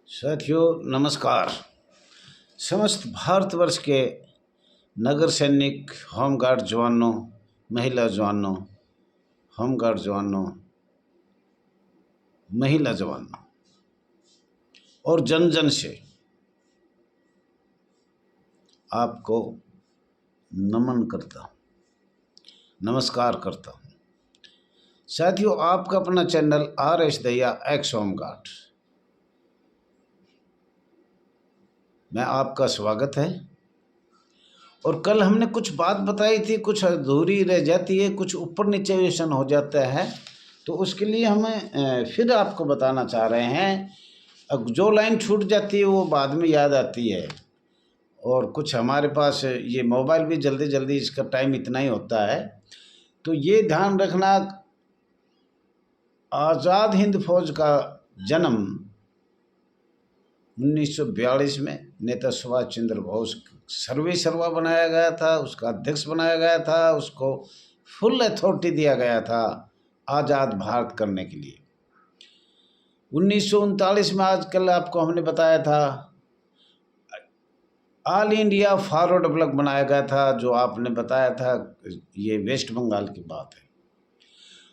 साथियों नमस्कार। समस्त भारतवर्ष के नगर सैनिक, होमगार्ड जवानों, महिला जवानों, होमगार्ड जवानों, महिला जवानों और जन जन से आपको नमन करता हूँ, नमस्कार करता हूँ। साथियों, आपका अपना channel RS Dahiya x home guard में आपका स्वागत है। और कल हमने कुछ बात बताई थी, कुछ अधूरी रह जाती है, कुछ ऊपर नीचे वेशन हो जाता है, तो उसके लिए हमें फिर आपको बताना चाह रहे हैं। अब जो लाइन छूट जाती है वो बाद में याद आती है, और कुछ हमारे पास ये मोबाइल भी जल्दी जल्दी इसका टाइम इतना ही होता है, तो ये ध्यान रखना। आज़ाद हिंद फौज का जन्म 1942 में नेता सुभाष चंद्र बोस सर्वे सर्वा बनाया गया था, उसका अध्यक्ष बनाया गया था, उसको फुल अथॉरिटी दिया गया था आज़ाद भारत करने के लिए। 1939 में आजकल आपको हमने बताया था ऑल इंडिया फॉरवर्ड ब्लॉक बनाया गया था, जो आपने बताया था ये वेस्ट बंगाल की बात है।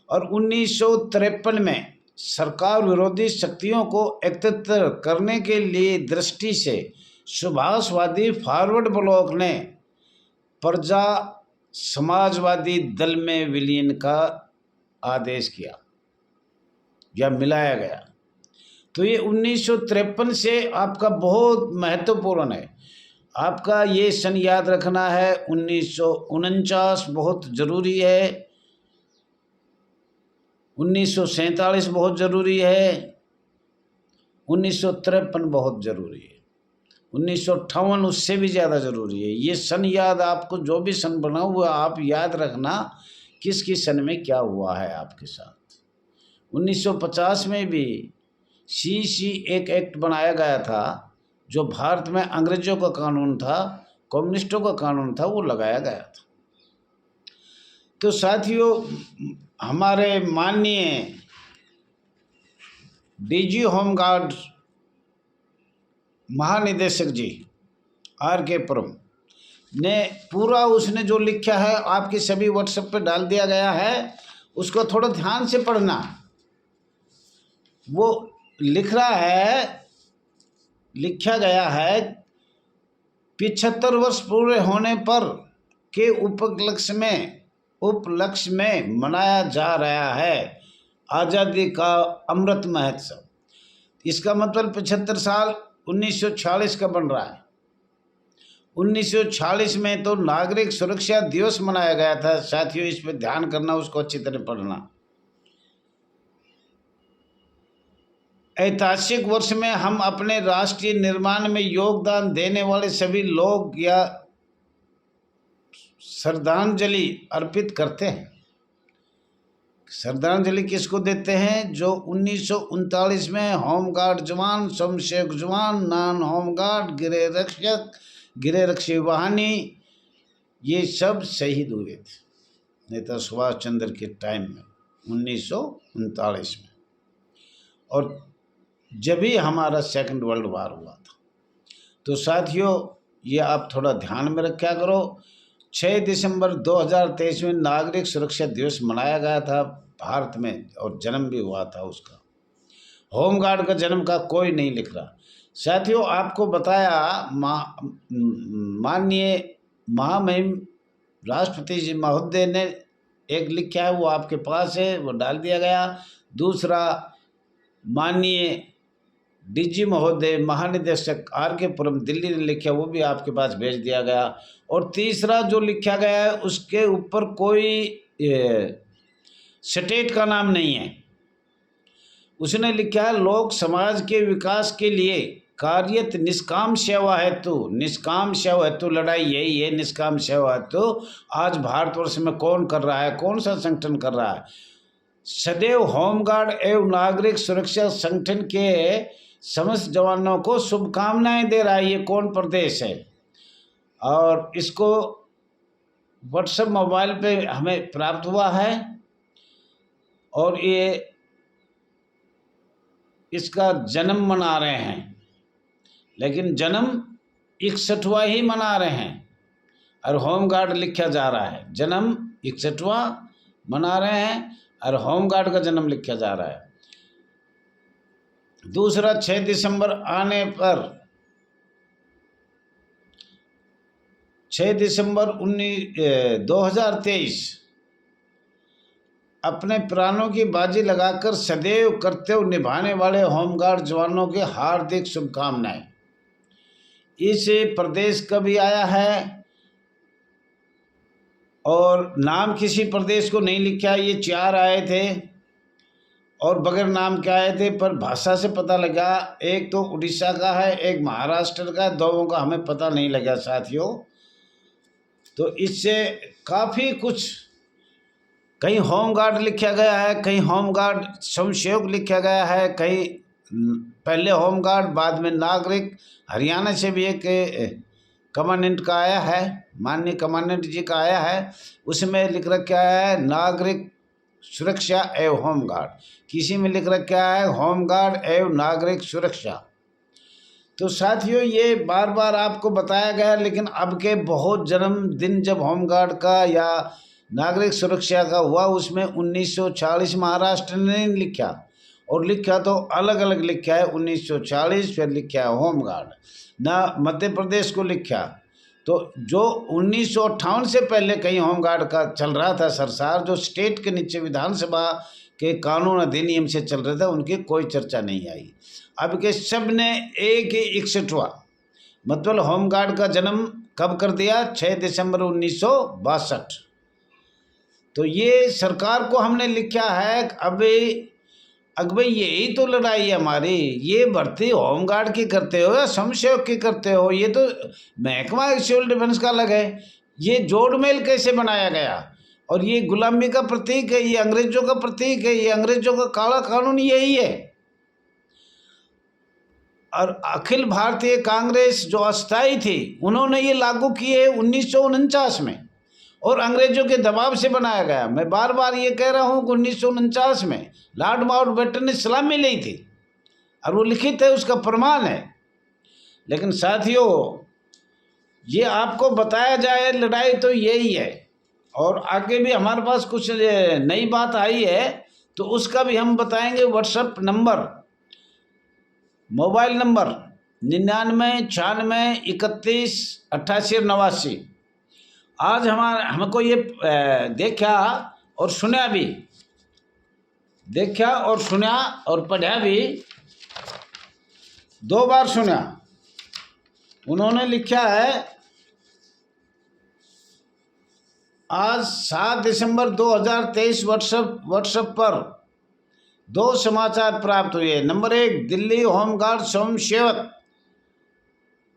और 1953 में सरकार विरोधी शक्तियों को एकत्रित करने के लिए दृष्टि से सुभाषवादी फॉरवर्ड ब्लॉक ने प्रजा समाजवादी दल में विलीन का आदेश किया या मिलाया गया। तो ये 1953 से आपका बहुत महत्वपूर्ण है। आपका ये सन याद रखना है। 1949 बहुत ज़रूरी है, 1947 बहुत ज़रूरी है, 1953 बहुत ज़रूरी है, 1958 उससे भी ज़्यादा ज़रूरी है। ये सन याद, आपको जो भी सन बना हुआ आप याद रखना किस किस सन में क्या हुआ है आपके साथ। 1950 में भी CC एक एक्ट बनाया गया था, जो भारत में अंग्रेज़ों का कानून था, कम्युनिस्टों का कानून था, वो लगाया गया था। तो साथियों, हमारे माननीय DG होमगार्ड महानिदेशक जी RK पुरम ने पूरा उसने जो लिखा है आपके सभी व्हाट्सएप पे डाल दिया गया है, उसको थोड़ा ध्यान से पढ़ना। वो लिखा गया है 75 वर्ष पूरे होने पर के उपलक्ष्य में मनाया जा रहा है आज़ादी का अमृत महोत्सव। इसका मतलब 75 साल 1946 का बन रहा है। 1946 में तो नागरिक सुरक्षा दिवस मनाया गया था। साथियों, इस पर ध्यान करना, उसको अच्छी तरह पढ़ना। ऐतिहासिक वर्ष में हम अपने राष्ट्रीय निर्माण में योगदान देने वाले सभी लोग या श्रद्धांजलि अर्पित करते हैं। श्रद्धांजलि किसको देते हैं? जो 1939 में होमगार्ड जवान, स्वयंसेवक जवान, नॉन होमगार्ड, गृह रक्षक, गृह रक्षी वाहिनी, ये सब शहीद हुए थे नेता सुभाष चंद्र के टाइम में 1939 में। और जब ही हमारा सेकंड वर्ल्ड वार हुआ था। तो साथियों, ये आप थोड़ा ध्यान में रखा करो। 6 दिसंबर 2023 में नागरिक सुरक्षा दिवस मनाया गया था भारत में, और जन्म भी हुआ था उसका। होमगार्ड का जन्म का कोई नहीं लिख रहा। साथियों, आपको बताया माननीय महामहिम राष्ट्रपति जी महोदय ने एक लिखा है, वो आपके पास है, वो डाल दिया गया। दूसरा, माननीय DG महोदय महानिदेशक RK पुरम दिल्ली ने लिखा, वो भी आपके पास भेज दिया गया। और तीसरा जो लिखा गया है, उसके ऊपर कोई स्टेट का नाम नहीं है। उसने लिखा है, लोक समाज के विकास के लिए कार्यरत निष्काम सेवा हेतु लड़ाई, यही है निष्काम सेवा हेतु। आज भारतवर्ष में कौन कर रहा है, कौन सा संगठन कर रहा है? सदैव होमगार्ड एवं नागरिक सुरक्षा संगठन के समस्त जवानों को शुभकामनाएं दे रहा है। ये कौन प्रदेश है? और इसको व्हाट्सएप मोबाइल पे हमें प्राप्त हुआ है, और ये इसका जन्म मना रहे हैं। लेकिन जन्म 61वां ही मना रहे हैं और होमगार्ड लिखा जा रहा है। जन्म 61वां मना रहे हैं और होमगार्ड का जन्म लिखा जा रहा है। दूसरा, 6 दिसंबर आने पर 6 दिसंबर 2023 अपने प्राणों की बाजी लगाकर सदैव कर्तव्य निभाने वाले होमगार्ड जवानों के हार्दिक शुभकामनाएं। इस प्रदेश का भी आया है और नाम किसी प्रदेश को नहीं लिखा, ये 4 आए थे और बगैर नाम के आए थे, पर भाषा से पता लगा एक तो उड़ीसा का है, एक महाराष्ट्र का है, दोनों का हमें पता नहीं लगा साथियों। तो इससे काफ़ी कुछ, कहीं होमगार्ड लिखा गया है, कहीं होमगार्ड स्वयंसेवक लिखा गया है, कहीं पहले होमगार्ड बाद में नागरिक। हरियाणा से भी एक कमांडेंट का आया है, माननीय कमांडेंट जी का आया है, उसमें लिख रखा है नागरिक सुरक्षा एवं होमगार्ड, किसी में लिख रखा है होमगार्ड एवं नागरिक सुरक्षा। तो साथियों ये बार बार आपको बताया गया, लेकिन अब के बहुत जन्मदिन जब होमगार्ड का या नागरिक सुरक्षा का हुआ, उसमें 1940 महाराष्ट्र ने नहीं लिखा, और लिखा तो अलग अलग लिखा है 1940, फिर लिखा है होमगार्ड, ना मध्य प्रदेश को लिखा। तो जो 1958 से पहले कहीं होमगार्ड का चल रहा था सरसार, जो स्टेट के नीचे विधानसभा के कानून अधिनियम से चल रहा था, उनकी कोई चर्चा नहीं आई। अब के सब ने एक ही 61वां, मतलब होमगार्ड का जन्म कब कर दिया, 6 दिसंबर 1962। तो ये सरकार को हमने लिखा है। अब यही तो लड़ाई है हमारी। ये भर्ती होमगार्ड की करते हो या स्वयंसेवक की करते हो, ये तो महकमा सिविल डिफेंस का अलग है। ये जोड़मेल कैसे बनाया गया, और ये गुलामी का प्रतीक है, ये अंग्रेजों का प्रतीक है, ये अंग्रेजों का काला कानून यही है। और अखिल भारतीय कांग्रेस जो अस्थायी थी, उन्होंने ये लागू किए 1949 में, और अंग्रेजों के दबाव से बनाया गया। मैं बार बार ये कह रहा हूँ कि 1949 में लॉर्ड माउंटबेटन ने सलामी ली थी, और वो लिखित है, उसका प्रमाण है। लेकिन साथियों ये आपको बताया जाए, लड़ाई तो यही है। और आगे भी हमारे पास कुछ नई बात आई है, तो उसका भी हम बताएंगे। WhatsApp number, mobile number 99 96 31 88 89। आज हमको ये देखा और सुना भी, देखा और सुना और पढ़ा भी, 2 बार सुना। उन्होंने लिखा है आज 7 दिसंबर 2023 व्हाट्सएप पर 2 समाचार प्राप्त हुए। नंबर 1, दिल्ली होमगार्ड स्वयंसेवक,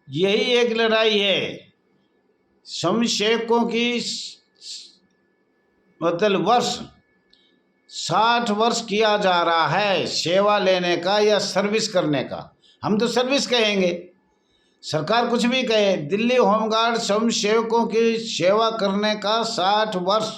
यही एक लड़ाई है। स्वयंसेवकों की मतलब वर्ष 60 वर्ष किया जा रहा है, सेवा लेने का या सर्विस करने का। हम तो सर्विस कहेंगे, सरकार कुछ भी कहे। दिल्ली होमगार्ड स्वयंसेवकों की सेवा करने का 60 वर्ष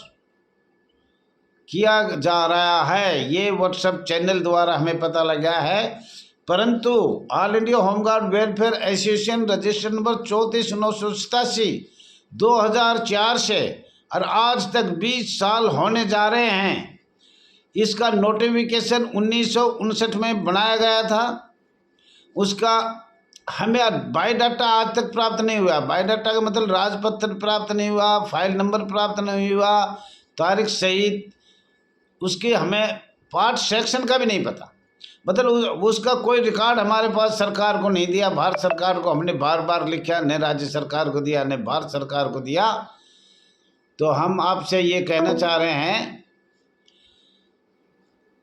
किया जा रहा है, ये व्हाट्सएप चैनल द्वारा हमें पता लगा है। परंतु all India home guard welfare association register number 34/987 2004 से और आज तक 20 साल होने जा रहे हैं। इसका नोटिफिकेशन 1959 में बनाया गया था। उसका हमें बायोडाटा आज तक प्राप्त नहीं हुआ। बायोडाटा का मतलब राजपत्र प्राप्त नहीं हुआ, फाइल नंबर प्राप्त नहीं हुआ, तारीख सहित उसके हमें पार्ट सेक्शन का भी नहीं पता। मतलब उसका कोई रिकॉर्ड हमारे पास सरकार को नहीं दिया। भारत सरकार को हमने बार बार लिखा, न राज्य सरकार को दिया न भारत सरकार को दिया। तो हम आपसे ये कहना चाह रहे हैं